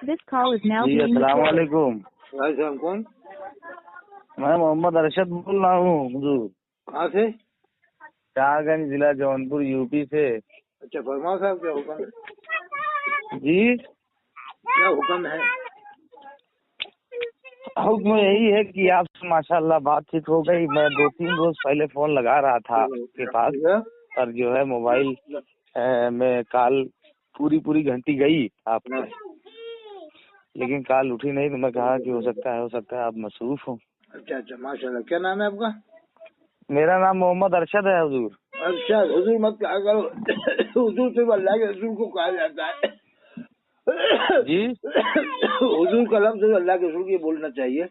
This call is now G being السلام recorded. علیکم. بھائی صاحب کون؟ میں محمد ارشد بول رہا ہوں حضور. کہاں سے؟ شاہ گنج ضلع جونپور یوپی سے. اچھا فرماؤ صاحب کیا حکم ہے؟ جی کیا حکم ہے؟ حکم یہی ہے کہ آپ سے ماشاء اللہ بات چیت ہو گئی. میں 2-3 روز پہلے فون لگا رہا تھا آپ کے پاس, پر جو ہے موبائل میں کال پوری گھنٹی گئی آپ کی, لیکن کال اٹھی نہیں, تو میں کہا کہ ہو سکتا ہے آپ مصروف ہوں. اچھا ماشاء اللہ. کیا نام ہے آپ کا؟ میرا نام محمد ارشد ہے حضور. اچھا حضور مت کہا کرو, حضور صرف اللہ کے رسول کو کہا جاتا ہے. جی حضور کا لفظ صرف اللہ کے رسول کو بولنا چاہیے.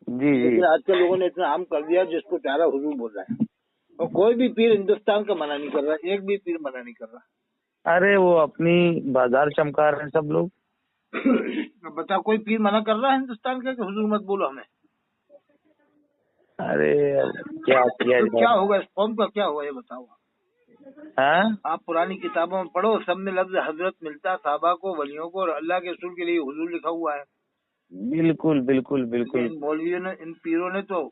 جی لیکن آج کل لوگوں نے اتنا عام کر دیا جس کو چاہ رہا حضور بول رہا ہے, اور کوئی بھی پیر ہندوستان کا منع نہیں کر رہا, ایک بھی پیر منع نہیں کر رہا. ارے وہ اپنی بازار چمکا رہے ہیں سب لوگ. بتا کوئی پیر منع کر رہا ہے ہندوستان کا کہ حضور مت بولو ہمیں؟ ارے کیا کیا تو جائے. کیا ہوگا اس قوم کا, کیا ہوا یہ بتاؤ. ہاں آپ پرانی کتابوں میں پڑھو, سب میں لفظ حضرت ملتا ہے, صحابہ کو, ولیوں کو, اور اللہ کے رسول کے لیے حضور لکھا ہوا ہے. بالکل. ان مولویوں نے, ان پیروں نے تو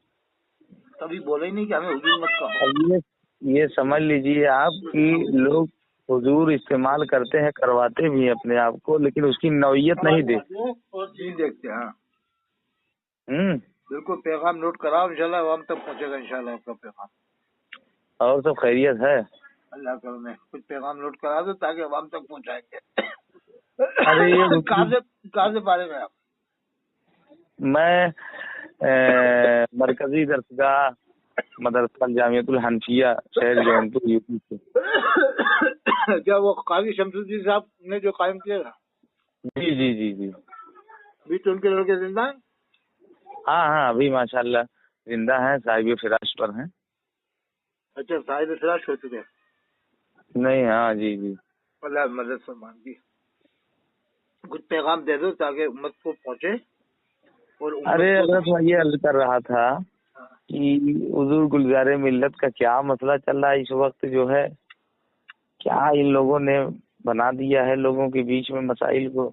کبھی بولا ہی نہیں کہ ہمیں حضور مت کہو. اب یہ سمجھ لیجیے آپ کی لوگ حضور استعمال کرتے ہیں, کرواتے بھی ہیں اپنے آپ کو, لیکن اس کی نوعیت نہیں دیکھتے. ہاں بالکل. پیغام نوٹ کراؤ, انشاءاللہ عوام تک پہنچے گا انشاءاللہ آپ کا پیغام. اور سب خیریت ہے؟ اللہ کرم ہے. کچھ پیغام نوٹ کرا دو تاکہ عوام تک پہنچائیں گے. ارے یہ کہاں سے بارے میں آپ؟ میں مرکزی درسگاہ مدرسہ جامعۃ الحنفیہ شہر جونپور یوپی سے. کیا وہ قاضی شمس الدین صاحب نے جو قائم کیا تھا؟ جی بھی تو ان کے لڑکے زندہ ہیں؟ ہاں ابھی ماشاء اللہ زندہ ہیں, صاحب فراش پر ہیں. اچھا صاحب فراش ہو چکے ہیں؟ نہیں, ہاں جی. اللہ مدد فرمان کی. کچھ پیغام دے دو تاکہ امت کو پہنچے. اور ارے حضرت میں یہ عرض کر رہا تھا کہ حضور گلزار ملت کا کیا مسئلہ چل رہا ہے اس وقت, جو ہے کیا ان لوگوں نے بنا دیا ہے لوگوں کے بیچ میں مسائل کو.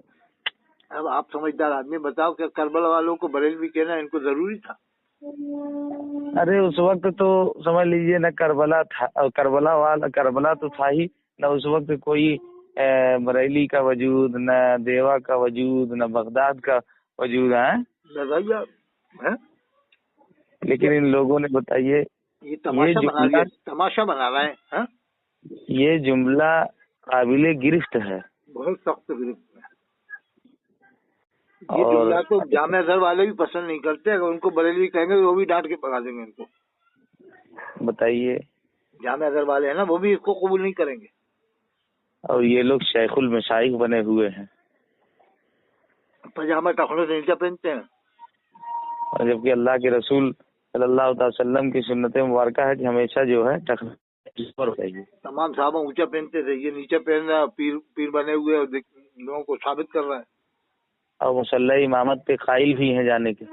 اب آپ سمجھدار آدمی بتاؤ کہ کربلا والوں کو بریلوی کہنا ان کو ضروری تھا؟ ارے اس وقت تو سمجھ لیجیے نہ کربلا تھا, کربلا تو تھا ہی نہ اس وقت کوئی بریلی کا وجود, نہ دیوا کا وجود, نہ بغداد کا وجود ہے. لیکن ان لوگوں نے بتائیے یہ تماشا بنا رہا ہے. یہ جملہ قابل گرفت ہے, بہت سخت گرفت ہے. یہ جملہ تو جامع ازہر والے بھی پسند نہیں کرتے. اگر ان کو بریلوی کہیں گے وہ بھی ڈانٹ کے بگا دیں گے ان کو. بتائیے, جامع ازہر والے ہیں نا, وہ بھی اس کو قبول نہیں کریں گے. اور یہ لوگ شیخ المشائخ بنے ہوئے ہیں, پاجامہ ٹخنوں سے نیچے پہنتے ہیں, اور جبکہ اللہ کے رسول صلی اللہ تعالی وسلم کی سنت مبارکہ ہے کہ ہمیشہ جو ہے ٹخنوں چاہیے. تمام صحابہ اونچا پہنتے تھے, یہ نیچے پہن رہا ہے, پیر بنے ہوئے اور لوگوں کو ثابت کر رہا ہے. اور مسلح امامت پہ قائل بھی ہیں جانے کے.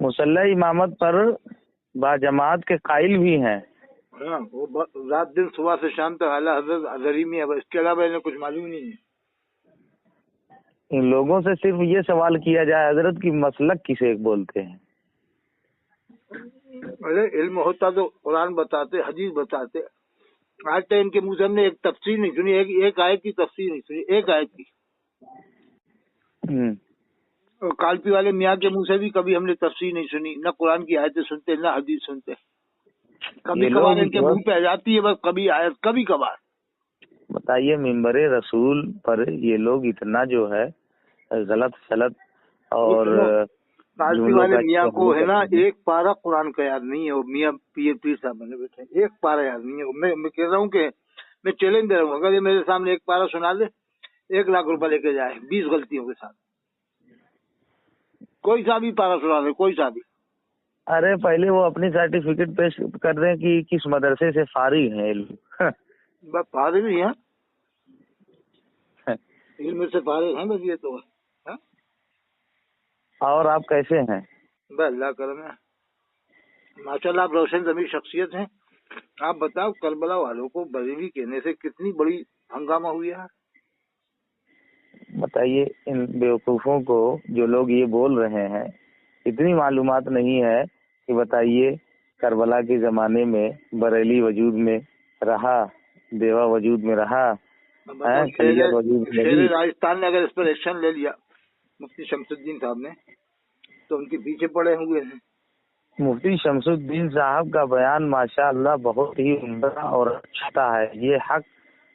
مسلح امامت پر باجماعت کے قائل بھی ہیں. وہ رات دن صبح سے شام تک اعلیٰ حضرت ازہری میں, اب اس کے علاوہ انہیں کچھ معلوم نہیں ہے. ان لوگوں سے صرف یہ سوال کیا جائے حضرت کی مسلک کسے بولتے ہیں. ارے علم ہوتا تو قرآن بتاتے, حدیث بتاتے. آج تک ان کے منہ سے ہم نے ایک تفسیر نہیں سنی, ایک آیت کی تفسیر نہیں سنی, ایک آیت کی. اور کالپی والے میاں کے منہ سے بھی کبھی ہم نے تفسیر نہیں سنی, نہ قرآن کی آیتیں سنتے نہ حدیث سنتے. کبھی کبھار ان کے منہ پہ آ جاتی ہے بس, کبھی آیت, کبھی کبھار. بتائیے ممبر رسول پر یہ لوگ اتنا جو ہے غلط اور کالپی والے میاں کو ہے نا ایک پارہ قرآن کا یاد نہیں ہے. وہ میاں پیر صاحب بنے بیٹھے, ایک پارہ یاد نہیں ہے. میں کہہ رہا ہوں کہ میں چیلنج دے رہا ہوں, اگر یہ میرے سامنے ایک پارہ سنا دے, 1 لاکھ روپے لے کے جائے 20 غلطیوں کے ساتھ. کوئی سا بھی پارہ سنا دے, کوئی سا بھی. ارے پہلے وہ اپنی سرٹیفکیٹ پیش کر رہے ہیں کہ کس مدرسے سے فارغ ہیں. فارغ ہی ہیں, علم سے فارغ ہیں بس. یہ تو اور آپ کیسے ہیں؟ بس اللہ کرم ہے ماشاء اللہ. آپ روشن ضمیر شخصیت ہیں. آپ بتاؤ کربلا والوں کو بریلوی کہنے سے کتنی بڑی ہنگامہ ہوئی ہے. بتائیے ان بیوقوفوں کو جو لوگ یہ بول رہے ہیں اتنی معلومات نہیں ہے کہ بتائیے کربلا کے زمانے میں بریلی وجود میں رہا، دیوا وجود میں رہا، خلیت وجود میں رہی۔ راجستھان نے اگر اس پر ایکشن لے لیا مفتی شمس الدین صاحب نے تو ان کے پیچھے پڑے ہوئے ہیں۔ مفتی شمس الدین صاحب کا بیان ماشاء اللہ بہت ہی عمدہ اور اچھا ہے، یہ حق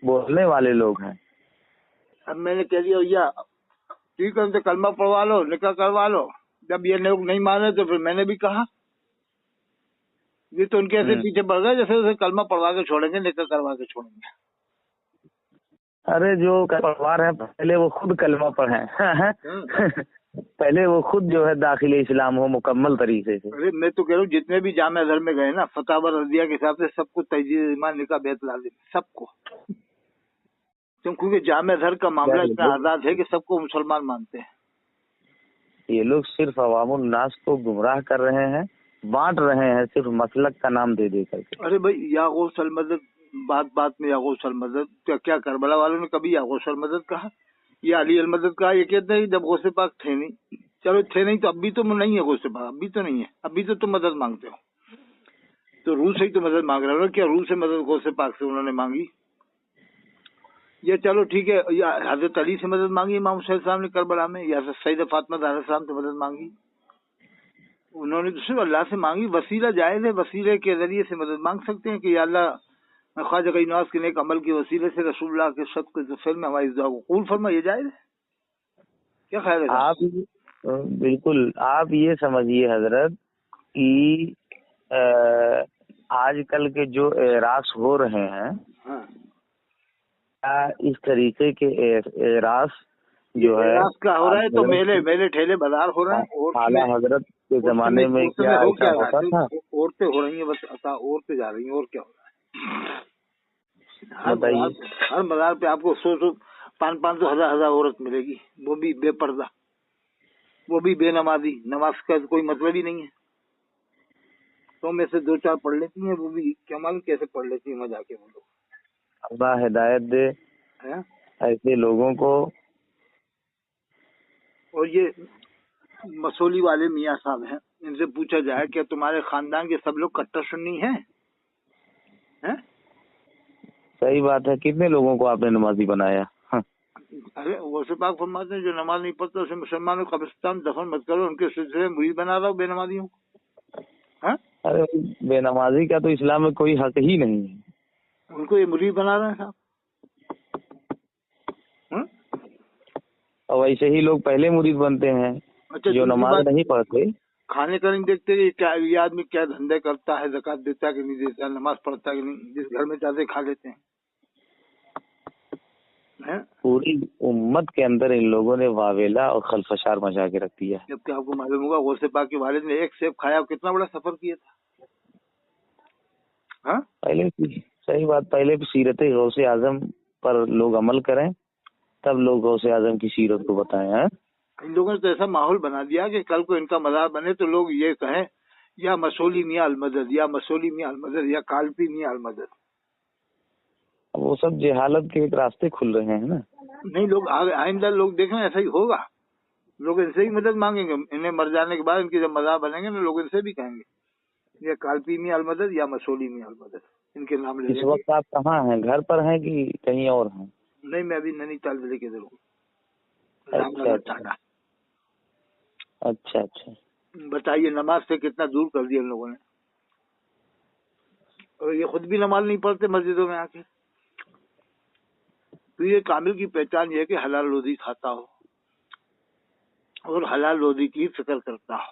بولنے والے لوگ ہیں۔ اب میں نے کہہ دیا بھیا ٹھیک ہے ان سے کلمہ پڑھوا لو، نکاح کروا لو۔ جب یہ لوگ نہیں مانے تو پھر میں نے بھی کہا یہ تو ان کے ایسے پیچھے پڑ گئے جیسے اسے کلمہ پڑھوا کے چھوڑیں گے، نکاح کروا کے چھوڑیں گے۔ ارے جو پڑھوا رہے ہیں پہلے وہ خود کلمہ پڑھیں پہلے وہ خود جو ہے داخل اسلام ہو مکمل طریقے سے۔ ارے میں تو کہہ رہا ہوں جتنے بھی جامع ازہر میں گئے نا فتاوی رضیہ کے حساب سے سب کو تجدید ایمان نکاح بیعت لازم، سب کو، کیونکہ جامع ازہر کا معاملہ اتنا آزاد ہے کہ سب کو مسلمان مانتے ہیں۔ یہ لوگ صرف عوام الناس کو گمراہ کر رہے ہیں، بانٹ رہے ہیں صرف مسلک کا نام دے دے کر کے۔ ارے بھائی یاغوث المدد، بات میں یاغوث المدد کیا کربلا والوں نے کبھی یاغوث المدد کہا یا علی المدد کہا؟ یہ کہتے ہیں جب غوث پاک تھے نہیں، چلو تھے نہیں تو اب بھی تو نہیں ہے غوث پاک، اب بھی تو نہیں ہے، اب بھی تو تم مدد مانگتے ہو، تو روح سے ہی تو مدد مانگ رہے ہو۔ کیا روح سے مدد غوث پاک سے انہوں نے مانگی؟ یہ چلو ٹھیک ہے، یا حضرت علی سے مدد مانگی امام حسین صاحب نے کربلا میں، یا سیدہ فاطمہ زہرا السلام سے مدد مانگی؟ انہوں نے تو صرف اللہ سے مانگی۔ وسیلہ جائز ہے، وسیلے کے ذریعے سے مدد مانگ سکتے ہیں کہ یا اللہ خواجہ غنی نواز کے نیک عمل کے وسیلے سے رسول اللہ کے صدق کے فعل میں ہماری دعا کو قبول فرما، یہ جائز ہے۔ کیا خیال ہے آپ؟ بالکل، آپ یہ سمجھیے حضرت کہ آج کل کے جو اعراض ہو رہے ہیں اس طریقے کے اعراض جو ہے کا ہو رہا ہے تو میلے ٹھیلے بازار ہو رہے ہیں۔ اعلیٰ حضرت کے زمانے میں کیا ایسا ہوتا تھا؟ عورتیں ہو رہی ہیں، بس عورتیں جا رہی ہیں، اور کیا ہو رہا ہے؟ بتائیے، ہر بازار پہ آپ کو 100 500 1000 عورت ملے گی، وہ بھی بے پردہ، وہ بھی بے نمازی، نماز کا کوئی مطلب ہی نہیں ہے۔ تو میں سے 2-4 پڑھ لیتی ہیں، وہ بھی کیا معلوم کیسے پڑھ لیتی ہیں، مزہ کے وہ لوگ۔ اللہ ہدایت دے ایسے لوگوں کو۔ اور یہ مسولی والے میاں صاحب ہیں، ان سے پوچھا جائے کہ تمہارے خاندان کے سب لوگ کٹر سنی ہیں؟ صحیح بات ہے، کتنے لوگوں کو آپ نے نمازی بنایا؟ ارے غوث پاک فرماتے ہیں جو نماز نہیں پڑھتا اسے مسلمانوں قبرستان دفن مت کرو، ان کے سلسلے میں مرید بنا رہا ہو بے نمازیوں کو۔ ارے بے نمازی کا تو اسلام میں کوئی حق ہی نہیں ہے، ان کو یہ مرید بنا رہے ہیں صاحب۔ اور ویسے ہی لوگ پہلے مرید بنتے ہیں جو نماز نہیں پڑھتے۔ کھانے کا نہیں دیکھتے کہ کیا یہ آدمی کیا دھندے کرتا ہے، زکات دیتا ہے کہ نہیں دیتا، نماز پڑھتا ہے کہ نہیں، جس گھر میں جاتے کھا لیتے ہیں۔ پوری امت کے اندر ان لوگوں نے واویلا اور خلفشار مچا کے رکھ دیا۔ جبکہ آپ کو معلوم ہوگا غوث پاک کے والد نے ایک سیب کھایا، کتنا بڑا سفر کیا تھا۔ پہلے صحیح بات، پہلے سیرت غوث اعظم پر لوگ عمل کریں تب لوگ غوث اعظم کی سیرت کو بتائیں۔ ان لوگوں نے تو ایسا ماحول بنا دیا کہ کل کو ان کا مزار بنے تو لوگ یہ کہیں یا مسولی میاں المدد، یا مسولی میاں المدد، یا کالپی میاں المدد۔ وہ سب جہالت کے ایک راستے کھل رہے ہیں نا۔ نہیں، لوگ آئندہ لوگ دیکھیں ایسا ہی ہوگا، لوگ ان سے ہی مدد مانگیں گے، انہیں مر جانے کے بعد ان کے جب مزار بنیں گے نا لوگ ان سے بھی کہیں گے یا کالپی میاں المدد یا مسولی میاں المدد، ان کے نام لے۔ اس وقت آپ کہاں ہیں؟ گھر پر ہیں کہ کہیں اور ہیں؟ نہیں، میں ابھی نینی تال ضلع کے ضرور۔ اچھا اچھا، بتائیے نماز سے کتنا دور کر دیا ان لوگوں نے، اور یہ خود بھی نماز نہیں پڑھتے مسجدوں میں آ کے۔ تو یہ کامل کی پہچان یہ ہے کہ حلال روزی کھاتا ہو اور حلال روزی کی فکر کرتا ہو،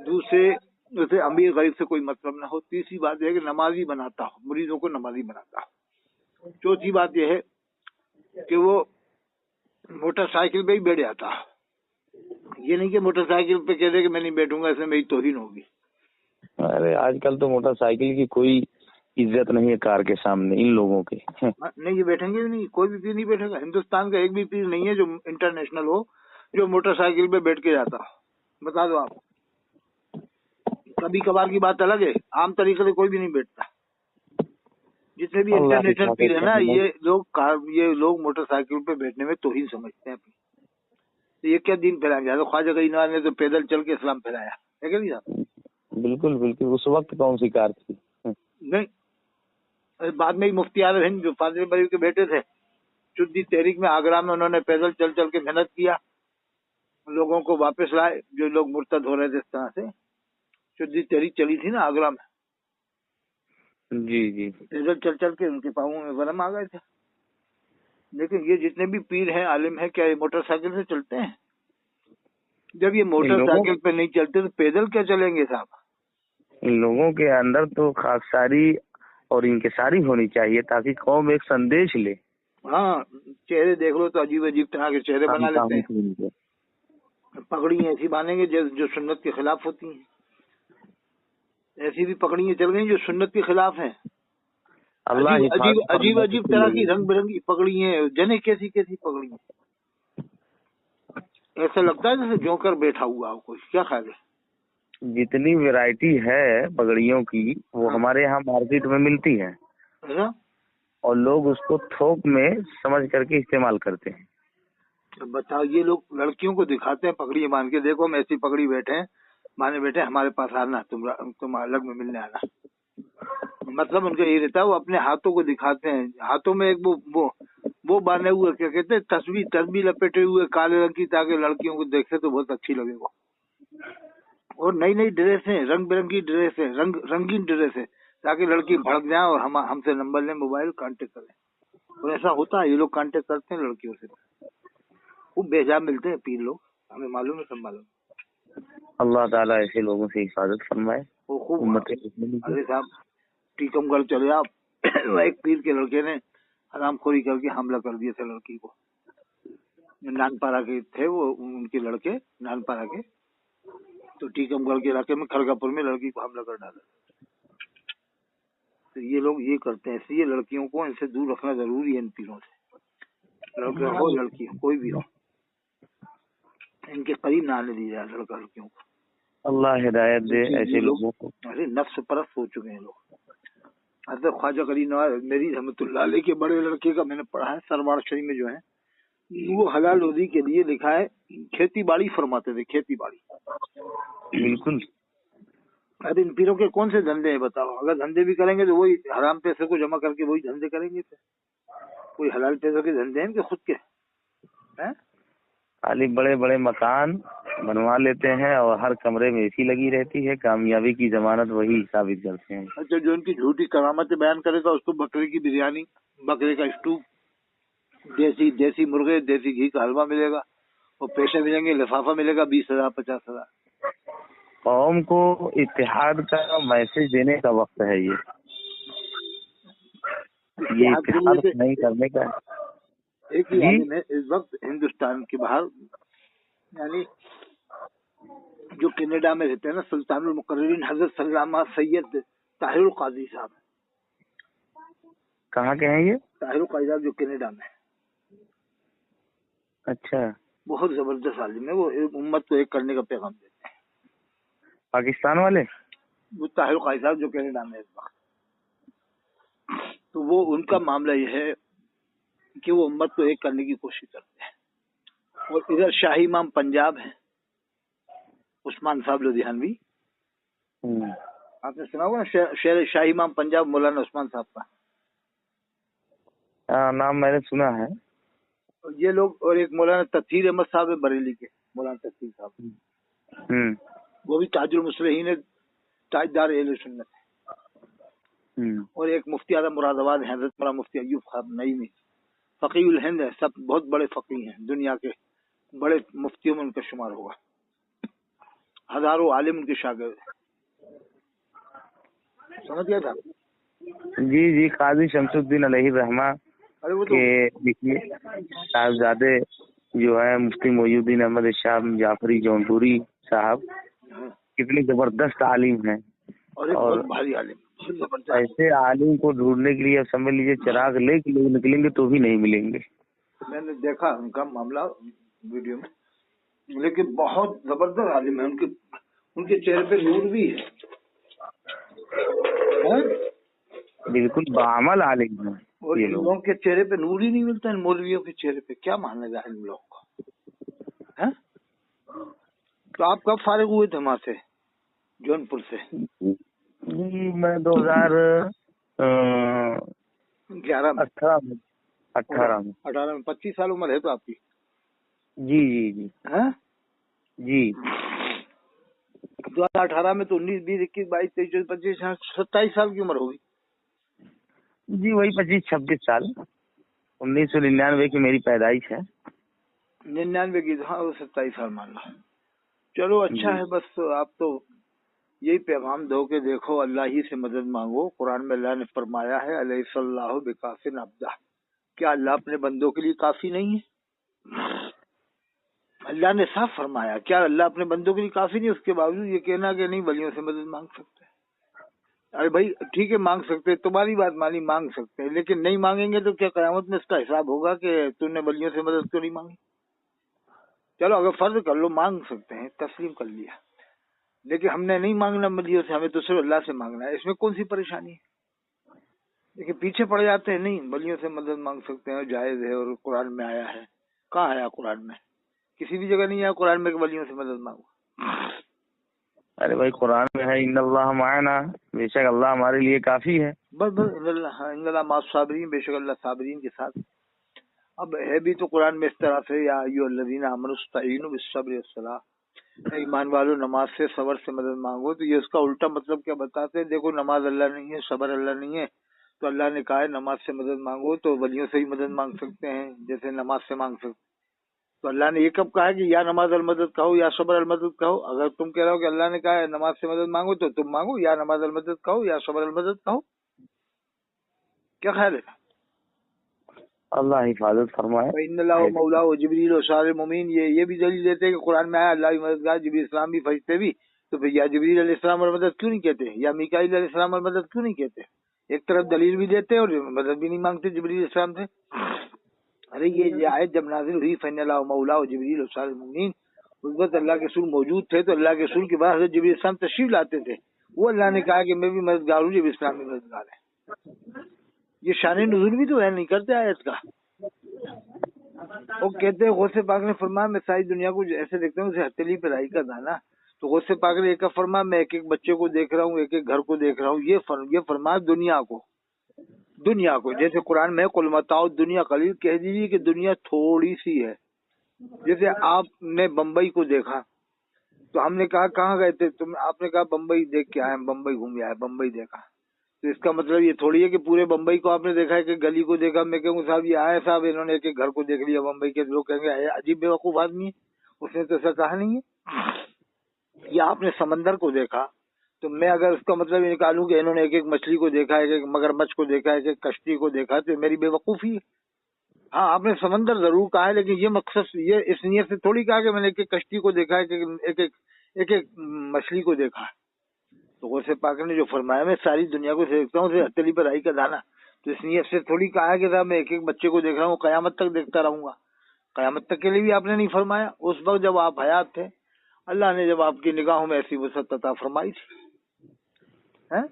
دوسرے اسے امیر غریب سے کوئی مطلب نہ ہو۔ تیسری بات یہ ہے کہ نمازی بناتا ہو، مریضوں کو نمازی بناتا ہو۔ چوتھی بات یہ ہے کہ وہ موٹر سائیکل پہ ہی بیٹھ جاتا ہو، یہ نہیں کہ موٹر سائیکل پہ کہہ دے کہ میں نہیں بیٹھوں گا، اس میں میری توہین ہوگی۔ ارے آج کل تو موٹر سائیکل کی کوئی عزت نہیں ہے کار کے سامنے ان لوگوں کے۔ نہیں، یہ بیٹھیں گے بھی نہیں، کوئی بھی پیر نہیں بیٹھے گا۔ ہندوستان کا ایک بھی پیر نہیں ہے جو انٹرنیشنل ہو جو موٹر سائیکل پہ بیٹھ کے جاتا ہو، بتا دو آپ۔ کبھی کبھار کی بات الگ ہے، عام طریقے سے کوئی بھی نہیں بیٹھتا۔ जितने भी इंटरनेशनल पीर है ना, ये लोग मोटरसाइकिल पे बैठने में तौहीन समझते हैं अपनी। तो ये क्या दीन फैलाएंगे? तो ख्वाजा गरीब नवाज ने तो पैदल चल के इस्लाम फैलाया है क्या नहीं साहब? बिल्कुल बिल्कुल। उस वक्त कौन सी कार थी? नहीं, बाद में ही मुफ्ती आलम हिंद जो फाजिल बरी के बेटे थे, शुद्धी तहरीक में आगरा में उन्होंने पैदल चल चल के मेहनत किया, लोगों को वापस लाए जो लोग मुर्तद हो रहे थे। इस तरह से शुद्धी तहरीक चली थी ना आगरा में। जी जी। पैदल चल चल के उनके पाँवों में वरम आ गए थे। लेकिन ये जितने भी पीर हैं, आलिम हैं, क्या ये मोटरसाइकिल से चलते हैं? जब ये मोटरसाइकिल पे नहीं चलते तो पैदल क्या चलेंगे साहब? इन लोगों के अंदर तो खाकसारी और इंकिसारी होनी चाहिए ताकि कौम एक संदेश ले। हाँ, चेहरे देख लो तो अजीब अजीब तरह के चेहरे बना लेते हैं। पगड़ी ऐसी बांधेंगे जो सुन्नत के खिलाफ होती हैं। ऐसी भी पगड़ियाँ चल गई जो सुन्नत के खिलाफ हैं। अजीब अजीब तरह की रंग बिरंगी पगड़ियाँ, जने कैसी कैसी पगड़ियाँ। ऐसा लगता है जैसे जोकर बैठा हुआ हो कोई। क्या ख्याल है? जितनी वैरायटी है पगड़ियों की वो हमारे यहाँ मार्केट में मिलती है और लोग उसको थोक में समझ करके इस्तेमाल करते हैं। तो बताओ, ये लोग लड़कियों को दिखाते हैं पगड़ी बांध के, देखो हम ऐसी पगड़ी बैठे हैं, माने बैठे हमारे पास आना, तुम अलग में मिलने आना। मतलब उनका ये रहता है, वो अपने हाथों को दिखाते हैं। हाथों में एक वो बांधे हुए, क्या कहते हैं, तस्बीह लपेटे हुए काले रंग की, ताकि लड़कियों को देखे तो बहुत अच्छी लगे वो। और नई नई ड्रेसें, रंग बिरंगी ड्रेसें, रंगीन ड्रेसें, ताकि लड़की भड़क जाए और हमसे नंबर लें, मोबाइल कांटेक्ट करें। और ऐसा होता है, ये लोग कांटेक्ट करते हैं लड़कियों से। खूब बेजाब मिलते हैं पीर लोग, हमें मालूम है, सब मालूम। अल्लाह ताला ऐसे लोगों से हिफाजत फरमाए। वो खूब। अरे साहब, टीकमगढ़ चले आप, एक पीर के लड़के ने हरामखोरी करके हमला कर दिया था लड़की को। नानपारा के थे वो, उनके लड़के नानपारा के, तो टीकमगढ़ के इलाके में खड़गापुर में लड़की को हमला कर डाला। तो ये लोग ये करते हैं, इसलिए लड़कियों को इनसे दूर रखना जरूरी है, इन पीरों से। लड़का हो लड़की हो, कोई भी हो, इनके करीब ना आने दिया जाए लड़का लड़कियों को। अल्लाह हिदायत दे ऐसे लोगों को। अरे नफ्स परस्त हो चुके हैं लोग। हज़रत ख्वाजा गरीब नवाज मेरी रहमतुल्लाह अलैह के बड़े लड़के का मैंने पढ़ा है, सरवार शरीफ में जो है, वो हलाल रोजी के लिए लिखा है, खेती बाड़ी फरमाते थे, खेती बाड़ी। बिल्कुल। अरे इन पीरों के कौन से धंधे हैं बताओ? अगर धंधे भी करेंगे तो वही हराम पैसे को जमा करके वही धंधे करेंगे। तो कोई हलाल पैसों के धंधे हैं इनके खुद के? हैं? खाली बड़े बड़े मकान बनवा लेते हैं और हर कमरे में एसी लगी रहती है। कामयाबी की जमानत वही साबित करते हैं। अच्छा, जो इनकी झूठी करामतें बयान करेगा उसको बकरे की बिरयानी, बकरे का स्टू, देसी मुर्गे, देसी घी का हलवा मिलेगा, और पैसे मिलेंगे, लिफाफा मिलेगा 20,000 50,000। कौम को इत्तेहाद का मैसेज देने का वक्त है ये इत्तेहाद नहीं करने का। एक ही आदमी है इस वक्त हिंदुस्तान के बाहर, यानी जो कनाडा में रहते हैं ना, सुल्तानुल मुकर्रिरीन हजरत सल्लामा सैयद ताहिरुल काजी साहब। कहाँ के हैं ये? ताहिरुल काजी साहब जो कनाडा में। अच्छा। बहुत जबरदस्त आलिम है वो, उम्मत को एक करने का पैगाम देते हैं। पाकिस्तान वाले? वो ताहिरुल काजी साहब जो कनाडा में इस वक्त। तो वो उनका मामला ये है कि वो उम्मत को एक करने की कोशिश करते हैं। और इधर शाही इमाम पंजाब है, उस्मान साहब लुधियानवी। आपने सुना होगा शेर शाही इमाम पंजाब मौलाना उस्मान साहब का? नाम मैंने सुना है। ये लोग, और एक मौलाना तफसीर अहमद साहब है बरेली के, मौलाना तफसीर साहब, वो भी ताजुल मुस्लिहीन है, ताजदार अहले सुन्नत है। और एक मुफ्ती आज़म मुरादाबाद है, हज़रत मौलाना मुफ्ती अय्यूब साहब नईमी, फकीहुल हिंद है। सब बहुत बड़े फकीह हैं, दुनिया के बड़े मुफ्तियों में उनका शुमार होगा। हजारों आलिम उनके शागिर्द हैं। समझ गया था? जी जी। काजी शमसुद्दीन अलैहि रहमा के देखिए साहबजादे जो है मुफ्ती मोइनुद्दीन अहमद शाह जाफरी जौनपुरी साहब, कितनी जबरदस्त आलिम हैं। और भारी आलिम, ऐसे आलिम को ढूंढने के लिए अब समझ लीजिए चिराग लेके लोग निकलेंगे तो भी नहीं मिलेंगे। मैंने देखा उनका मामला वीडियो में, लेकिन बहुत जबरदस्त आलिम है। उनके चेहरे पे नूर भी है। बिल्कुल बामल आलिम हैं और ये इन लोग। लोगों के चेहरे पे नूर ही नहीं मिलता है, मौलवियों के चेहरे पे क्या माना जाए इन लोगों को, हैं? तो आप कब फारिग हुए थे वहां से, जौनपुर से? जी मैं 2018 में 18 में 25 साल उम्र है तो आपकी? जी जी जी हैं? जी 2018 में तो 19, 20, 21, 22, 23, 24, 25, 27 साल की उम्र होगी। जी वही 25-26 साल। 1999 की मेरी पैदाइश है। 99 की, हाँ वो 27 साल मान लो। चलो अच्छा है, बस आप तो यही पैगाम दो कि देखो अल्लाह ही से मदद मांगो। कुरान में अल्लाह ने फरमाया है अलैहिस्सलाहु बिकाफिन अब्दा, क्या अल्लाह अपने बंदों के लिए काफी नहीं है? अल्लाह ने साफ फरमाया, क्या अल्लाह अपने बंदों के लिए काफी नहीं? उसके बावजूद ये कहना कि नहीं वलियों से मदद मांग सकते हैं। अरे भाई ठीक है मांग सकते हैं, तुम्हारी बात मानी, मांग सकते हैं, लेकिन नहीं मांगेंगे तो क्या कयामत में इसका हिसाब होगा कि तूने वलियों से मदद क्यों नहीं मांगी? चलो अगर फर्ज कर लो मांग सकते हैं, तस्लीम कर लिया, लेकिन हमने नहीं मांगना वलियों से, हमें तो सिर्फ अल्लाह से मांगना है। इसमें कौन सी परेशानी है? लेकिन पीछे पड़ जाते हैं, नहीं वलियों से मदद मांग सकते हैं, जायज है और कुरान में आया है। कहाँ आया कुरान में? किसी भी जगह नहीं आया कुरान में कि वलियों से मदद मांगो। अरे भाई कुरान में है इन्नल्लाह माअना, बेशक अल्लाह हमारे लिए काफी है। बस इन्नल्लाह माअस साबिरीन, बेशक अल्लाह साबिरीन के साथ। अब है भी तो कुरान में इस तरह से, या अय्युहल्लज़ीना आमनू इस्तईनु बिस्सब्रि वस्सलाह, ईमान वालों नमाज से सबर से मदद मांगो। तो ये उसका उल्टा मतलब क्या बताते हैं? देखो नमाज अल्लाह नहीं है, सबर अल्लाह नहीं है, तो अल्लाह ने कहा है नमाज से मदद मांगो, तो वलियों से ही मदद मांग सकते हैं जैसे नमाज से मांग सकते। तो अल्लाह ने ये कब कहा है कि या नमाज अल मदद कहो या सबर अल मदद कहो? अगर तुम कह रहे हो कि अल्लाह ने कहा है नमाज से मदद मांगो, तो तुम मांगो या नमाज अल मदद कहो या सबर अल मदद कहो। क्या ख्याल है? अल्लाह हिफाजत फरमाए। इन्नल्लाह मौला व जिब्रील व सारे मोमिन, ये भी दलील देते हैं कि कुरान में आया अल्लाह की मददगार जिब्रील इस्लाम भी, फरिश्ते भी। तो फिर या जिब्रील अलैहिस्सलाम और मदद क्यों नहीं कहते, या मीकाईल अलैहिस्सलाम और मदद क्यों नहीं कहते? एक तरफ दलील भी देते हैं और मदद भी नहीं मांगते जिब्रील इस्लाम से। अरे ये आयत जब नाजिल हुई फइन्नल्लाह मौला व जिब्रील व सारे मोमिन, उस वक्त अल्लाह के रसूल मौजूद थे, तो अल्लाह के रसूल के बाद हज़रत जिब्रील इस्लाम तशरीफ लाते थे। वो अल्लाह ने कहा कि मैं भी मददगार हूँ, जिब्रील इस्लाम भी मददगार है। ये शान नुज़ूल भी तो है, नहीं करते आयत का। वो कहते हैं गौसे पाक ने फरमाया मैं सारी दुनिया को ऐसे देखता हूँ जैसे हथेली पे राई का दाना। तो गौसे पाक ने एक फरमाया मैं एक एक बच्चे को देख रहा हूँ, एक एक घर को देख रहा हूँ। ये फरमाया दुनिया को जैसे कुरान में कुल मताउ दुनिया कलील, कह दीजिए कि दुनिया थोड़ी सी है। जैसे आपने बम्बई को देखा तो हमने कहा कहाँ गए थे तुम? आपने कहा बम्बई देख के आए, बम्बई घूम आए, बम्बई देखा। तो इसका मतलब ये थोड़ी है कि पूरे बम्बई को आपने देखा है कि गली को देखा। मैं कहूँ साहब ये आए साहब इन्होंने एक एक घर को देख लिया बम्बई के। लोग कहेंगे अजीब बेवकूफ आदमी है, उसने तो ऐसा कहा नहीं है। या आपने समंदर को देखा, तो मैं अगर उसका मतलब निकालूं कि इन्होंने एक एक मछली को देखा है, एक एक मगरमच्छ को देखा है, एक एक कश्ती को देखा, तो मेरी बेवकूफी है। हाँ आपने समंदर जरूर कहा है, लेकिन ये मकसद ये इस नियत से थोड़ी कहा कि मैंने एक एक कश्ती को देखा है, एक एक मछली को देखा है। तो गौसे पाक ने जो फरमाया मैं सारी दुनिया को देखता हूँ हथेली पर राई का दाना, तो इस नियत से थोड़ी कहा है कि साहब मैं एक एक बच्चे को देख रहा हूँ, कयामत तक देखता रहूंगा। कयामत तक के लिए भी आपने नहीं फरमाया। उस वक्त जब आप हयात थे, अल्लाह ने जब आपकी निगाहों में ऐसी वसअत अता फरमाई थी। हैं?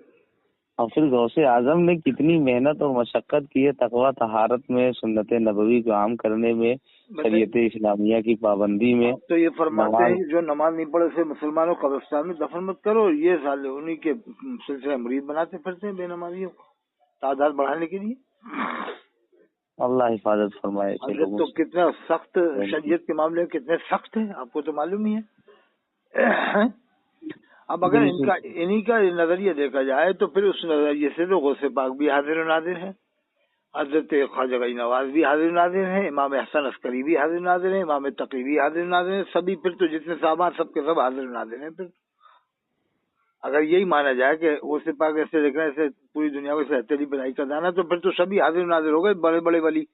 और फिर गौसे आजम ने कितनी मेहनत और मशक्कत की है तकवा तहारत में, सुन्नत नबवी को आम करने में, शरीयत इस्लामिया की पाबंदी में। तो ये फरमाते हैं जो नमाज नहीं पढ़े से मुसलमानों को कब्रिस्तान में दफन मत करो। ये साले उन्हीं के सिलसिले मुरीद बनाते फिरते हैं बेनमाजियों को तादाद बढ़ाने के लिए। अल्लाह हिफाजत फरमाए। तो कितना सख्त शरीयत के मामले में कितने सख्त है आपको तो मालूम ही है। अब अगर इन्हीं का नजरिया देखा जाए तो फिर उस नजरिए से तो गौसे पाक भी हाजिर नाजिर है, हजरत ख्वाजा गई नवाज भी हाजिर नाजिर है, इमाम हसन अस्करी भी हाजिर नाजिर है, इमाम तकी भी हाजिर नाजिर है। सभी फिर तो जितने सामान सबके सब हाजिर नाजिर हैं। फिर अगर यही माना जाए कि गौसे पाक ऐसे देख रहे हैं, ऐसे पूरी दुनिया को हथेली पर राई का दाना, तो फिर तो सभी हाजिर नाजिर हो गए। बड़े बड़े वली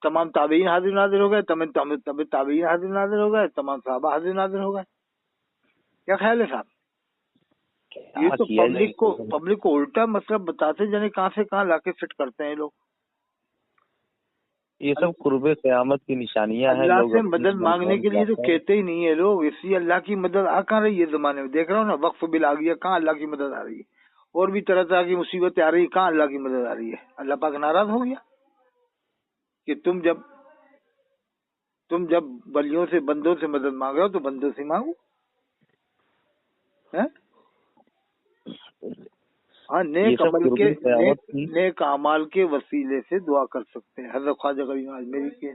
तमाम ताबीन हाजिर नाजिर हो गए, ताबीन हाजिर नाजिर हो गए, तमाम साहबा हाजिर नाजिर हो गए। क्या ख्याल है साहब? ये तो पब्लिक को उल्टा मतलब बताते जाने कहाँ से कहाँ लाके फिट करते हैं लोग। ये सब कुर्बे क़यामत की निशानियां हैं। अल्लाह से मदद मांगने के लिए तो कहते ही नहीं है लोग। इसलिए अल्लाह की मदद आ कहाँ रही है जमाने में? देख रहा हूँ ना, वक्फ बिल आ गया, कहाँ अल्लाह की मदद आ रही है? اور بھی طرح طرح کی مصیبتیں آ رہی ہیں، کہاں اللہ کی مدد آ رہی ہے؟ اللہ پاک ناراض ہو گیا کہ تم جب ولیوں سے بندوں سے مدد مانگ رہے ہو تو بندوں سے مانگو. ہاں، نیک اعمال کے وسیلے سے دعا کر سکتے ہیں. حضرت خواجہ غریب نواز میری کے